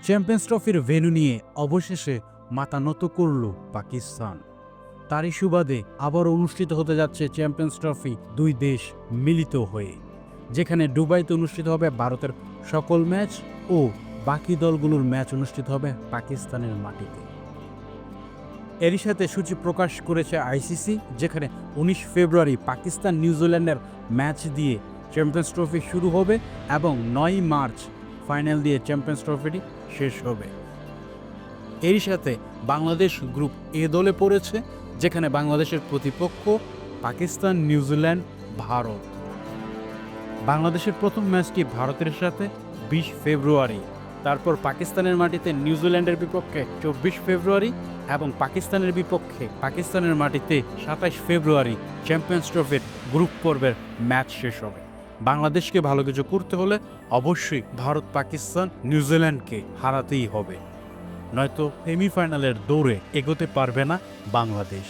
Champions ট্রফির venue নিয়ে অবশেষে মাথা নত করল পাকিস্তান। তারই সুবাদে আবারও অনুষ্ঠিত হতে যাচ্ছে চ্যাম্পিয়ন্স ট্রফি দুই দেশ মিলিত হয়ে, যেখানে দুবাইতে অনুষ্ঠিত হবে ভারতের সকল ম্যাচ ও বাকি দলগুলোর ম্যাচ অনুষ্ঠিত হবে পাকিস্তানের মাটিতে। এরই সাথে সূচি প্রকাশ করেছে আইসিসি, যেখানে 19 ফেব্রুয়ারি পাকিস্তান নিউজিল্যান্ডের ম্যাচ দিয়ে চ্যাম্পিয়ন্স ট্রফি শুরু হবে এবং 9 মার্চ ফাইনাল দিয়ে চ্যাম্পিয়ন্স ট্রফিটি শেষ হবে। এরই সাথে বাংলাদেশ গ্রুপ এ দলে পড়েছে, যেখানে বাংলাদেশের প্রতিপক্ষ পাকিস্তান, নিউজিল্যান্ড, ভারত। বাংলাদেশের প্রথম ম্যাচটি ভারতের সাথে 20 ফেব্রুয়ারি, তারপর পাকিস্তানের মাটিতে নিউজিল্যান্ডের বিপক্ষে 24 ফেব্রুয়ারি এবং পাকিস্তানের বিপক্ষে পাকিস্তানের মাটিতে 27 ফেব্রুয়ারি চ্যাম্পিয়ন্স ট্রফির গ্রুপ পর্বের ম্যাচ শেষ হবে। বাংলাদেশকে ভালো কিছু করতে হলে অবশ্যই ভারত, পাকিস্তান, নিউজিল্যান্ডকে হারাতেই হবে, নয়তো সেমিফাইনালের দৌড়ে এগোতে পারবে না বাংলাদেশ।